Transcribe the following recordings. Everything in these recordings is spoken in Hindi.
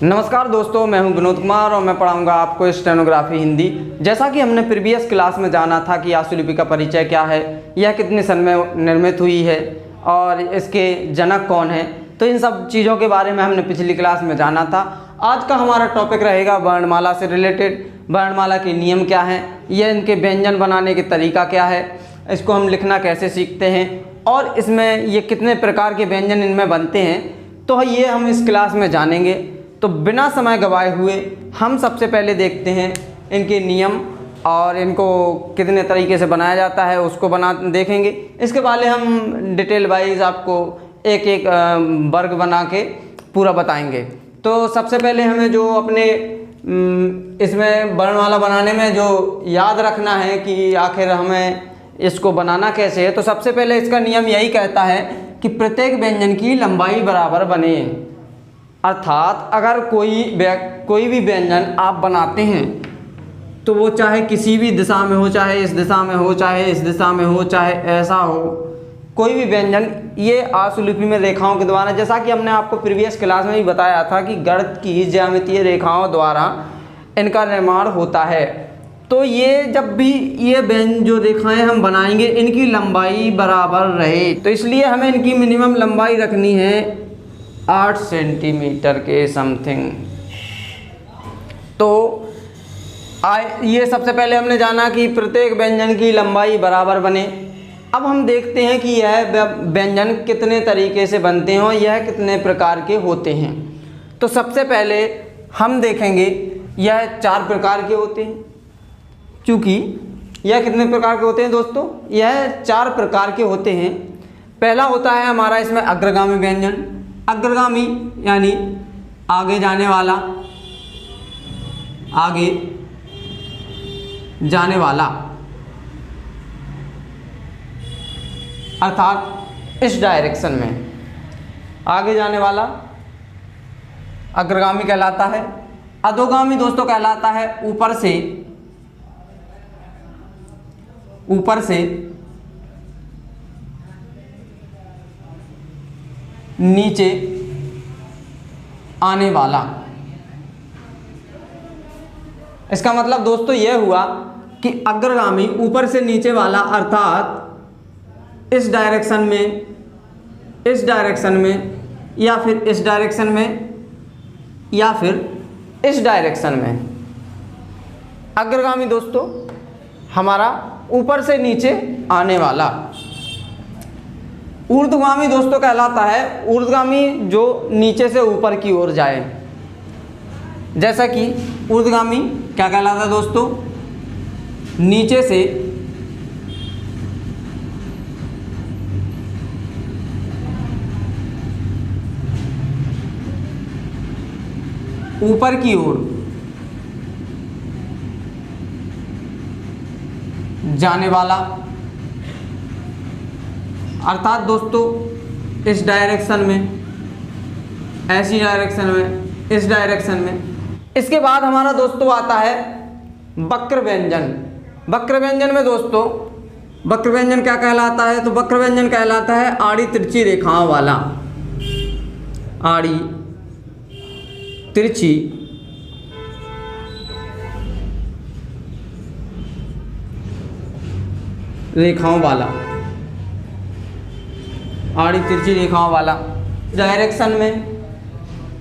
नमस्कार दोस्तों, मैं हूं विनोद कुमार और मैं पढ़ाऊंगा आपको स्टेनोग्राफी हिंदी। जैसा कि हमने प्रीवियस क्लास में जाना था कि आशुलिपि का परिचय क्या है, यह कितने सन में निर्मित हुई है और इसके जनक कौन है, तो इन सब चीज़ों के बारे में हमने पिछली क्लास में जाना था। आज का हमारा टॉपिक रहेगा वर्णमाला से रिलेटेड। वर्णमाला के नियम क्या हैं, यह इनके व्यंजन बनाने के तरीका क्या है, इसको हम लिखना कैसे सीखते हैं और इसमें ये कितने प्रकार के व्यंजन इनमें बनते हैं, तो ये हम इस क्लास में जानेंगे। तो बिना समय गवाए हुए हम सबसे पहले देखते हैं इनके नियम और इनको कितने तरीके से बनाया जाता है उसको देखेंगे। इसके बाद हम डिटेल वाइज आपको एक एक वर्ग बना के पूरा बताएंगे। तो सबसे पहले हमें जो अपने इसमें वर्णमाला बनाने में जो याद रखना है कि आखिर हमें इसको बनाना कैसे है, तो सबसे पहले इसका नियम यही कहता है कि प्रत्येक व्यंजन की लंबाई बराबर बने। अर्थात अगर कोई भी व्यंजन आप बनाते हैं तो वो चाहे किसी भी दिशा में हो, चाहे इस दिशा में हो, चाहे इस दिशा में हो, चाहे ऐसा हो, कोई भी व्यंजन ये आशुलिपि में रेखाओं के द्वारा, जैसा कि हमने आपको प्रीवियस क्लास में भी बताया था कि गणित की ज्यामितीय रेखाओं द्वारा इनका निर्माण होता है। तो ये जब भी ये व्यंजन जो रेखाएं हम बनाएंगे इनकी लंबाई बराबर रहे, तो इसलिए हमें इनकी मिनिमम लंबाई रखनी है 8 सेंटीमीटर के समथिंग। तो ये सबसे पहले हमने जाना कि प्रत्येक व्यंजन की लंबाई बराबर बने। अब हम देखते हैं कि यह व्यंजन कितने तरीके से बनते हैं और यह कितने प्रकार के होते हैं। तो सबसे पहले हम देखेंगे यह 4 प्रकार के होते हैं। चूँकि यह कितने प्रकार के होते हैं दोस्तों, यह 4 प्रकार के होते हैं। पहला होता है हमारा इसमें अग्रगामी व्यंजन। अग्रगामी यानी आगे जाने वाला, आगे जाने वाला, अर्थात इस डायरेक्शन में आगे जाने वाला अग्रगामी कहलाता है। अधोगामी दोस्तों कहलाता है ऊपर से नीचे आने वाला। इसका मतलब दोस्तों यह हुआ कि अग्रगामी ऊपर से नीचे वाला, अर्थात इस डायरेक्शन में, इस डायरेक्शन में, या फिर इस डायरेक्शन में, या फिर इस डायरेक्शन में। अग्रगामी दोस्तों हमारा ऊपर से नीचे आने वाला। ऊर्ध्वगामी दोस्तों कहलाता है ऊर्ध्वगामी जो नीचे से ऊपर की ओर जाए। जैसा कि ऊर्ध्वगामी क्या कहलाता है दोस्तों, नीचे से ऊपर की ओर जाने वाला। अर्थात दोस्तों इस डायरेक्शन में, ऐसी डायरेक्शन में, इस डायरेक्शन में। इसके बाद हमारा दोस्तों आता है वक्र व्यंजन। वक्र व्यंजन में दोस्तों वक्र व्यंजन क्या कहलाता है, तो वक्र व्यंजन कहलाता है आड़ी तिरछी रेखाओं वाला। आड़ी तिरछी रेखाओं वाला, आड़ी तिरछी रेखाओं वाला। डायरेक्शन में,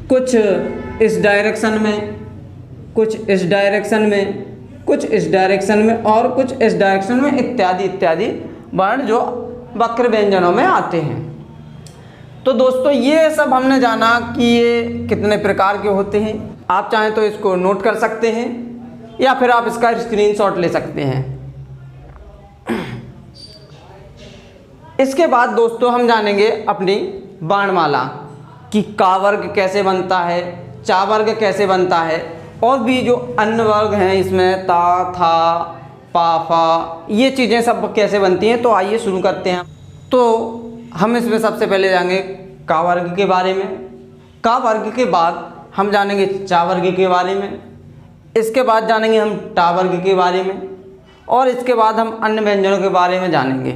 कुछ इस डायरेक्शन में, कुछ इस डायरेक्शन में, कुछ इस डायरेक्शन में और कुछ इस डायरेक्शन में, इत्यादि इत्यादि वर्ण जो वक्र व्यंजनों में आते हैं। तो दोस्तों ये सब हमने जाना कि ये कितने प्रकार के होते हैं। आप चाहें तो इसको नोट कर सकते हैं या फिर आप इसका स्क्रीनशॉट ले सकते हैं। इसके बाद दोस्तों हम जानेंगे अपनी वर्णमाला कि का वर्ग कैसे बनता है, चा वर्ग कैसे बनता है, और भी जो अन्य वर्ग हैं इसमें ता, था, पा, फा, ये चीज़ें सब कैसे बनती हैं। तो आइए शुरू करते हैं। तो हम इसमें सबसे पहले जानेंगे का वर्ग के बारे में। का वर्ग के बाद हम जानेंगे चा वर्ग के बारे में। इसके बाद जानेंगे हम टा वर्ग के बारे में और इसके बाद हम अन्य व्यंजनों के बारे में जानेंगे।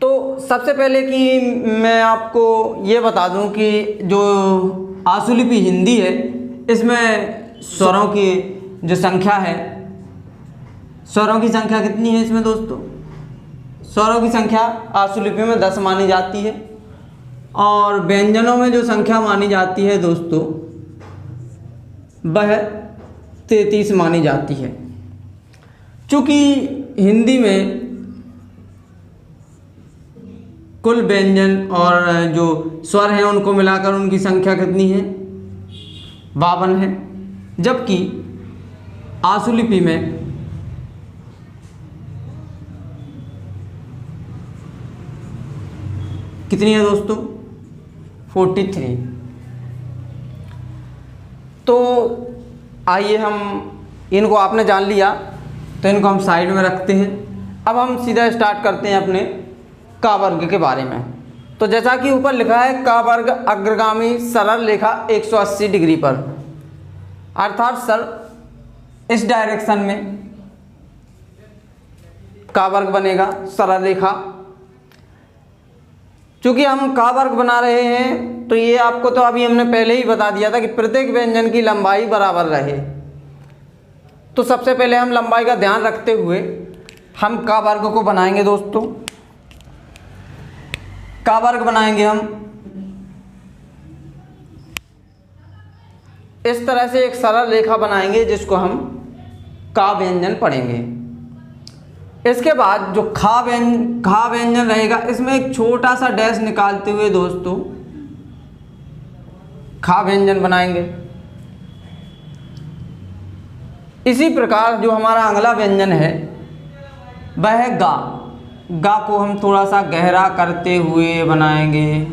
तो सबसे पहले कि मैं आपको ये बता दूं कि जो आशुलिपि हिंदी है, इसमें स्वरों की जो संख्या है, स्वरों की संख्या कितनी है इसमें दोस्तों? स्वरों की संख्या आशुलिपि में 10 मानी जाती है और व्यंजनों में जो संख्या मानी जाती है दोस्तों वह 33 मानी जाती है। चूँकि हिंदी में कुल व्यंजन और जो स्वर हैं उनको मिलाकर उनकी संख्या कितनी है? 52 है, जबकि आशुलिपि में कितनी है दोस्तों? 43। तो आइए हम इनको आपने जान लिया तो इनको हम साइड में रखते हैं। अब हम सीधा स्टार्ट करते हैं अपने का वर्ग के बारे में। तो जैसा कि ऊपर लिखा है का वर्ग अग्रगामी सरल रेखा 180 डिग्री पर, अर्थात सर इस डायरेक्शन में का वर्ग बनेगा सरल रेखा। चूँकि हम का वर्ग बना रहे हैं तो ये आपको तो अभी हमने पहले ही बता दिया था कि प्रत्येक व्यंजन की लंबाई बराबर रहे। तो सबसे पहले हम लंबाई का ध्यान रखते हुए हम का वर्ग को बनाएंगे दोस्तों। का वर्ग बनाएंगे हम इस तरह से एक सरल रेखा बनाएंगे जिसको हम का व्यंजन पढ़ेंगे। इसके बाद जो खा व्यंजन रहेगा इसमें एक छोटा सा डैश निकालते हुए दोस्तों खा व्यंजन बनाएंगे। इसी प्रकार जो हमारा अगला व्यंजन है वह है गा। गा को हम थोड़ा सा गहरा करते हुए बनाएंगे।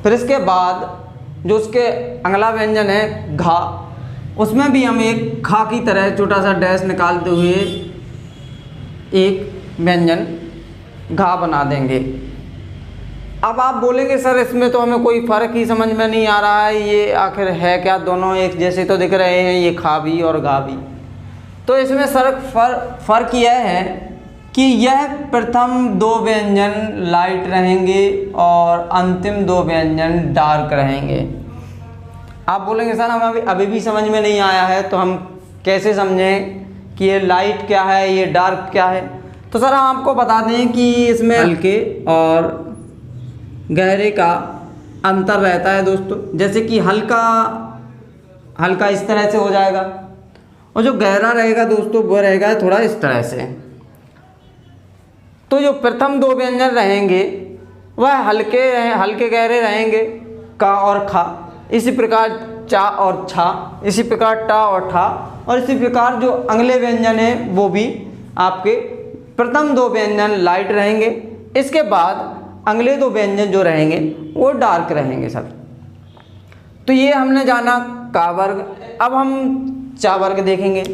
फिर इसके बाद जो उसके अगला व्यंजन है घा, उसमें भी हम एक खा की तरह छोटा सा डैश निकालते हुए एक व्यंजन घा बना देंगे। अब आप बोलेंगे सर इसमें तो हमें कोई फ़र्क ही समझ में नहीं आ रहा है, ये आखिर है क्या? दोनों एक जैसे तो दिख रहे हैं, ये खा भी और घा भी। तो इसमें सर फ़र्क यह है कि यह प्रथम 2 व्यंजन लाइट रहेंगे और अंतिम 2 व्यंजन डार्क रहेंगे। आप बोलेंगे सर हम अभी भी समझ में नहीं आया है, तो हम कैसे समझें कि ये लाइट क्या है, ये डार्क क्या है? तो सर हम आपको बता दें कि इसमें हल्के और गहरे का अंतर रहता है दोस्तों। जैसे कि हल्का इस तरह से हो जाएगा और जो गहरा रहेगा दोस्तों वो रहेगा थोड़ा इस तरह से। तो जो प्रथम 2 व्यंजन रहेंगे वह हल्के गहरे रहेंगे, का और खा। इसी प्रकार चा और छा, इसी प्रकार टा और ठा, और इसी प्रकार जो अगले व्यंजन हैं वो भी आपके प्रथम 2 व्यंजन लाइट रहेंगे। इसके बाद अगले 2 व्यंजन जो रहेंगे वो डार्क रहेंगे सर। तो ये हमने जाना का वर्ग। अब हम चा वर्ग देखेंगे।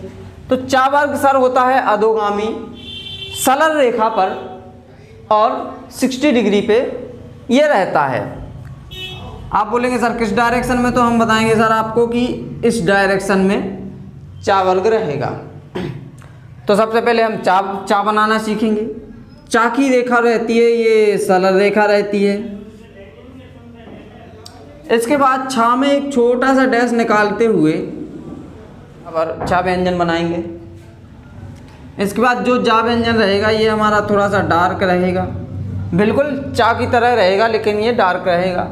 तो चा वर्ग सर होता है अधोगामी सरल रेखा पर और 60 डिग्री पे ये रहता है। आप बोलेंगे सर किस डायरेक्शन में? तो हम बताएंगे सर आपको कि इस डायरेक्शन में चा वर्ग रहेगा। तो सबसे पहले हम चा बनाना सीखेंगे। चा की रेखा रहती है, ये सरल रेखा रहती है। इसके बाद छा में एक छोटा सा डैश निकालते हुए अब चा व्यंजन बनाएंगे। इसके बाद जो जा व्यंजन रहेगा ये हमारा थोड़ा सा डार्क रहेगा, बिल्कुल चा की तरह रहेगा लेकिन ये डार्क रहेगा।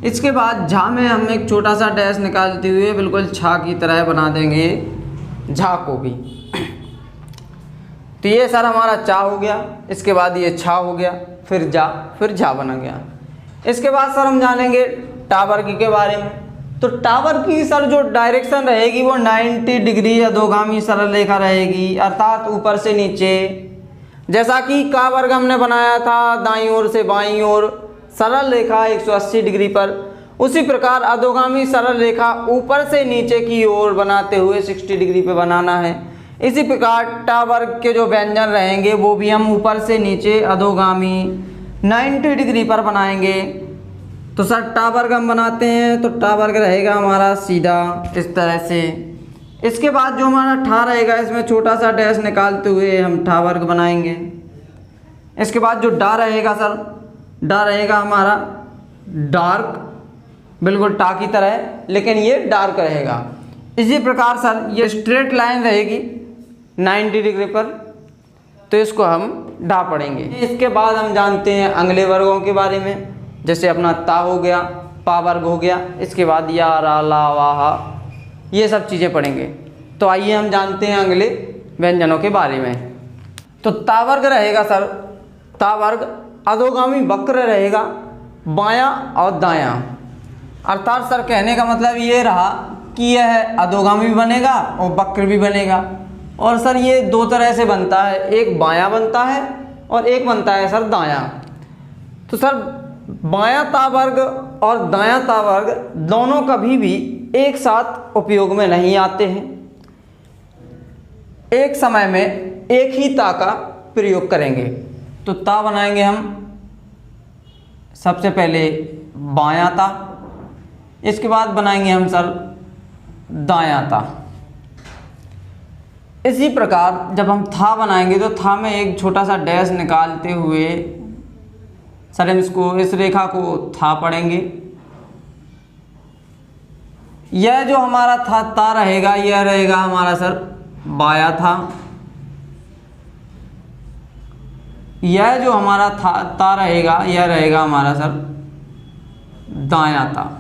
इसके बाद झा में हम एक छोटा सा डैश निकालते हुए बिल्कुल छा की तरह बना देंगे झा को भी। तो ये सर हमारा चा हो गया। इसके बाद ये छा हो गया, फिर झा बना गया। इसके बाद सर हम जानेंगे टावर के बारे में। तो टावर की सर जो डायरेक्शन रहेगी वो 90 डिग्री अधोगामी सरल रेखा रहेगी, अर्थात ऊपर से नीचे। जैसा कि का वर्ग हमने बनाया था दाईं ओर से बाईं ओर सरल रेखा 180 डिग्री पर, उसी प्रकार अधोगामी सरल रेखा ऊपर से नीचे की ओर बनाते हुए 60 डिग्री पे बनाना है। इसी प्रकार टा वर्ग के जो व्यंजन रहेंगे वो भी हम ऊपर से नीचे अधोगामी 90 डिग्री पर बनाएंगे। तो सर टा वर्ग हम बनाते हैं तो टा वर्ग रहेगा हमारा सीधा इस तरह से। इसके बाद जो हमारा ठा रहेगा इसमें छोटा सा डैश निकालते हुए हम ठा वर्ग बनाएंगे। इसके बाद जो डा रहेगा सर, डा रहेगा हमारा डार्क बिल्कुल टा की तरह, लेकिन ये डार्क रहेगा। इसी प्रकार सर ये स्ट्रेट लाइन रहेगी 90 डिग्री पर, तो इसको हम ढा पढ़ेंगे। इसके बाद हम जानते हैं अगले वर्गों के बारे में, जैसे अपना ता हो गया, पा वर्ग हो गया, इसके बाद या, रा, ला, वा, हा, ये सब चीज़ें पढ़ेंगे। तो आइए हम जानते हैं अगले व्यंजनों के बारे में। तो ता वर्ग रहेगा सर, ता वर्ग अधोगामी वक्र रहेगा, बायां और दायां। अर्थात सर कहने का मतलब ये रहा कि यह अधोगामी भी बनेगा और वक्र भी बनेगा। और सर ये दो तरह से बनता है, एक बायां बनता है और एक बनता है सर दायां। तो सर बायां ता वर्ग और दायां ता वर्ग दोनों कभी भी एक साथ उपयोग में नहीं आते हैं, एक समय में एक ही ता का प्रयोग करेंगे। तो ता बनाएंगे हम सबसे पहले बायां ता, इसके बाद बनाएंगे हम सर दायां ता। इसी प्रकार जब हम था बनाएंगे तो था में एक छोटा सा डैश निकालते हुए सर हम इसको, इस रेखा को था पढ़ेंगे। यह जो हमारा था ता रहेगा, यह रहेगा हमारा सर बायां था। यह जो हमारा था ता रहेगा, यह रहेगा हमारा सर दायां था।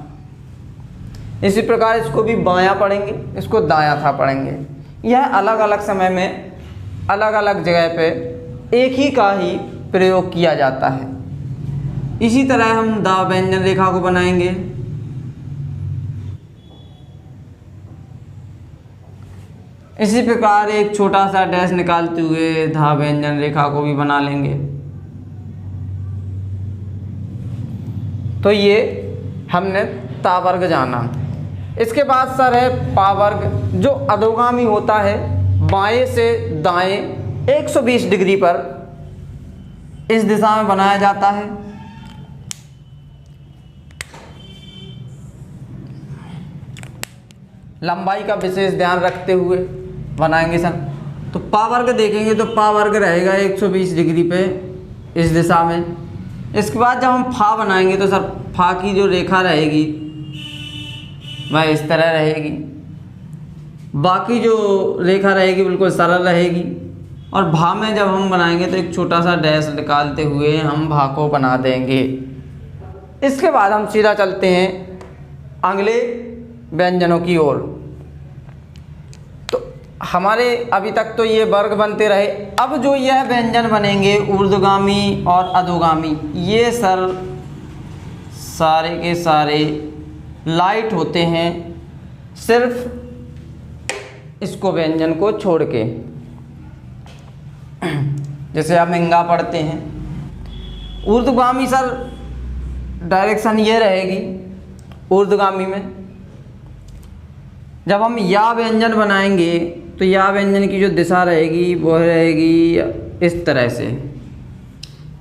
इसी प्रकार इसको भी बायां पढ़ेंगे, इसको दायां था पढ़ेंगे। यह अलग अलग समय में अलग अलग जगह पे एक ही का ही प्रयोग किया जाता है। इसी तरह हम दा व्यंजन रेखा को बनाएंगे। इसी प्रकार एक छोटा सा डैश निकालते हुए धा व्यंजन रेखा को भी बना लेंगे। तो ये हमने ता वर्ग जाना। इसके बाद सर है पा वर्ग, जो अधोगामी होता है बाएं से दाएं 120 डिग्री पर इस दिशा में बनाया जाता है। लंबाई का विशेष ध्यान रखते हुए बनाएंगे सर। तो पा वर्ग देखेंगे तो पा वर्ग रहेगा 120 डिग्री पे इस दिशा में। इसके बाद जब हम फा बनाएंगे तो सर फा की जो रेखा रहेगी वह इस तरह रहेगी, बाकी जो रेखा रहेगी बिल्कुल सरल रहेगी। और भा में जब हम बनाएंगे तो एक छोटा सा डैश निकालते हुए हम भा को बना देंगे। इसके बाद हम सीधा चलते हैं अगले व्यंजनों की ओर। तो हमारे अभी तक तो ये वर्ग बनते रहे। अब जो यह व्यंजन बनेंगे ऊर्ध्वगामी और अधोगामी, ये सर सारे के सारे लाइट होते हैं, सिर्फ इसको व्यंजन को छोड़ के। जैसे आप इंगा पढ़ते हैं, ऊर्ध्वगामी सर डायरेक्शन ये रहेगी ऊर्ध्वगामी में। जब हम या व्यंजन बनाएंगे तो या व्यंजन की जो दिशा रहेगी वो रहेगी इस तरह से।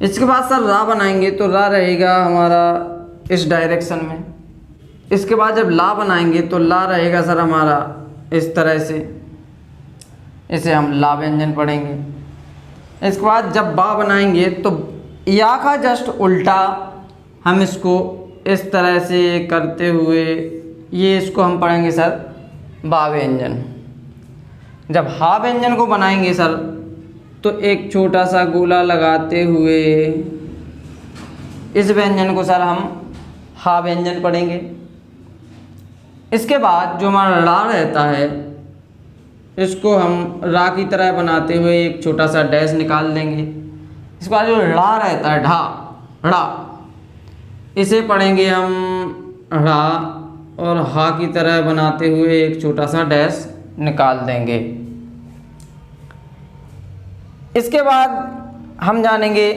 इसके बाद सर रा बनाएंगे तो रा रहेगा हमारा इस डायरेक्शन में। इसके बाद जब ला बनाएंगे तो ला रहेगा सर हमारा इस तरह से, इसे हम ला व्यंजन पढ़ेंगे। इसके बाद जब बा बनाएंगे तो या का जस्ट उल्टा हम इसको इस तरह से करते हुए ये इसको हम पढ़ेंगे सर बा व्यंजन। जब हा व्यंजन को बनाएंगे सर तो एक छोटा सा गोला लगाते हुए इस व्यंजन को सर हम हा व्यंजन पढ़ेंगे। इसके बाद जो हमारा रा रहता है इसको हम रा की तरह बनाते हुए एक छोटा सा डैश निकाल देंगे। इसके बाद जो रा रहता है ढा, रा, इसे पढ़ेंगे हम रा और हा की तरह बनाते हुए एक छोटा सा डैश निकाल देंगे। इसके बाद हम जानेंगे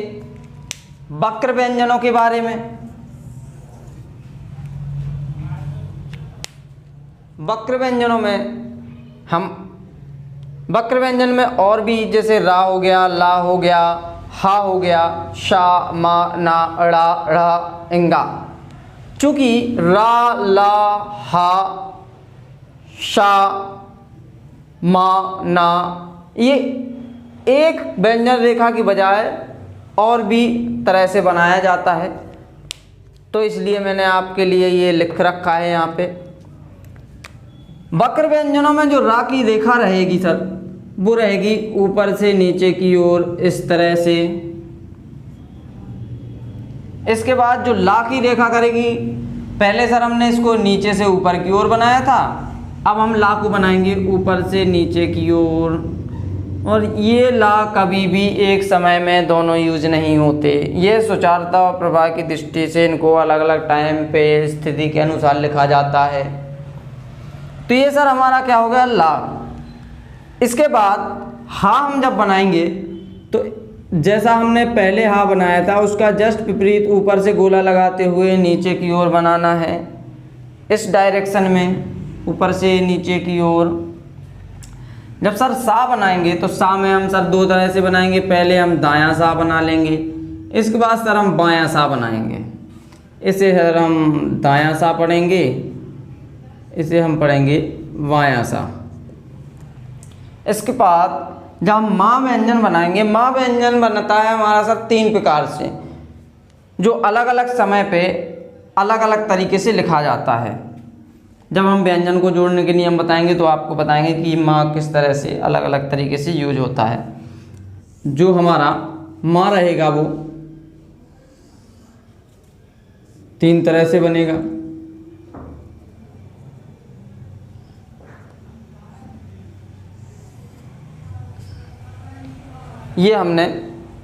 वक्र व्यंजनों के बारे में। वक्र व्यंजनों में हम वक्र व्यंजन में और भी जैसे रा हो गया, ला हो गया, हा हो गया, शा, मा, ना, ड़ा, ढ़ा, इंगा। चूँकि रा, ला, हा, शा, मा, ना ये एक व्यंजन रेखा की बजाय और भी तरह से बनाया जाता है। तो इसलिए मैंने आपके लिए ये लिख रखा है यहाँ पे। वक्र व्यंजनों में जो रा की रेखा रहेगी सर, वो रहेगी ऊपर से नीचे की ओर इस तरह से। इसके बाद जो ला की रेखा करेगी, पहले सर हमने इसको नीचे से ऊपर की ओर बनाया था, अब हम ला को बनाएंगे ऊपर से नीचे की ओर। और ये ला कभी भी एक समय में दोनों यूज नहीं होते, ये सुचारुता और प्रवाह की दृष्टि से इनको अलग अलग टाइम पे स्थिति के अनुसार लिखा जाता है। तो ये सर हमारा क्या हो गया, ला। इसके बाद हा हम जब बनाएंगे तो जैसा हमने पहले हा बनाया था उसका जस्ट विपरीत ऊपर से गोला लगाते हुए नीचे की ओर बनाना है, इस डायरेक्शन में ऊपर से नीचे की ओर। जब सर सा बनाएंगे तो सा में हम सर दो तरह से बनाएंगे, पहले हम दायां सा बना लेंगे, इसके बाद सर हम बायां सा बनाएंगे। इसे सर हम दायां सा पढ़ेंगे, इसे हम पढ़ेंगे बायां सा। इसके बाद जब हम माँ व्यंजन बनाएंगे, माँ व्यंजन बनता है हमारा सर 3 प्रकार से, जो अलग अलग समय पे अलग अलग तरीके से लिखा जाता है। जब हम व्यंजन को जोड़ने के नियम बताएंगे तो आपको बताएंगे कि माँ किस तरह से अलग अलग तरीके से यूज होता है। जो हमारा माँ रहेगा वो 3 तरह से बनेगा। ये हमने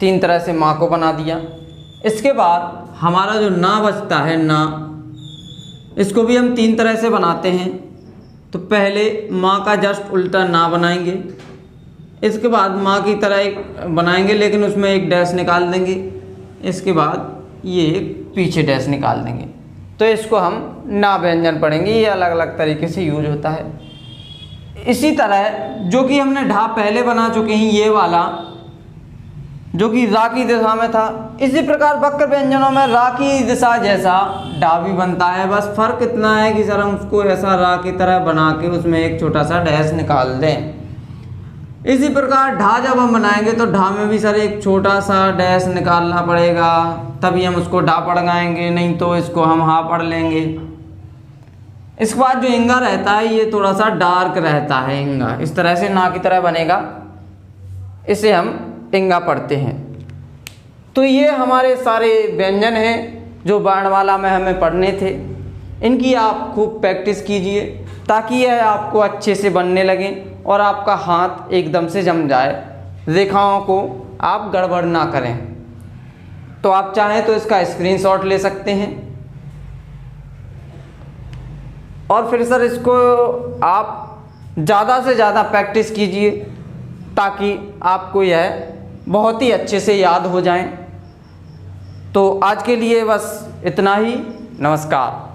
3 तरह से माँ को बना दिया। इसके बाद हमारा जो ना बचता है, ना, इसको भी हम 3 तरह से बनाते हैं। तो पहले माँ का जस्ट उल्टा ना बनाएंगे, इसके बाद माँ की तरह एक बनाएंगे लेकिन उसमें एक डैश निकाल देंगे, इसके बाद ये एक पीछे डैश निकाल देंगे। तो इसको हम ना व्यंजन पढ़ेंगे, ये अलग अलग तरीके से यूज होता है। इसी तरह जो कि हमने ढा पहले बना चुके हैं, ये वाला जो कि रा की दिशा में था, इसी प्रकार वक्र व्यंजनों में रा की दिशा जैसा डा भी बनता है। बस फर्क इतना है कि सर हम उसको ऐसा रा की तरह बना के उसमें एक छोटा सा डैश निकाल दें। इसी प्रकार ढा जब हम बनाएंगे तो ढा में भी सर एक छोटा सा डैश निकालना पड़ेगा, तभी हम उसको डा पढ़ गाएंगे, नहीं तो इसको हम हा पढ़ लेंगे। इसके बाद जो इंगा रहता है ये थोड़ा सा डार्क रहता है, इंगा इस तरह से ना की तरह बनेगा, इसे हम इंगा पढ़ते हैं। तो ये हमारे सारे व्यंजन हैं जो वर्णमाला में हमें पढ़ने थे। इनकी आप खूब प्रैक्टिस कीजिए ताकि यह आपको अच्छे से बनने लगें और आपका हाथ एकदम से जम जाए, रेखाओं को आप गड़बड़ ना करें। तो आप चाहें तो इसका स्क्रीनशॉट ले सकते हैं और फिर सर इसको आप ज़्यादा से ज़्यादा प्रैक्टिस कीजिए ताकि आपको यह बहुत ही अच्छे से याद हो जाएं। तो आज के लिए बस इतना ही। नमस्कार।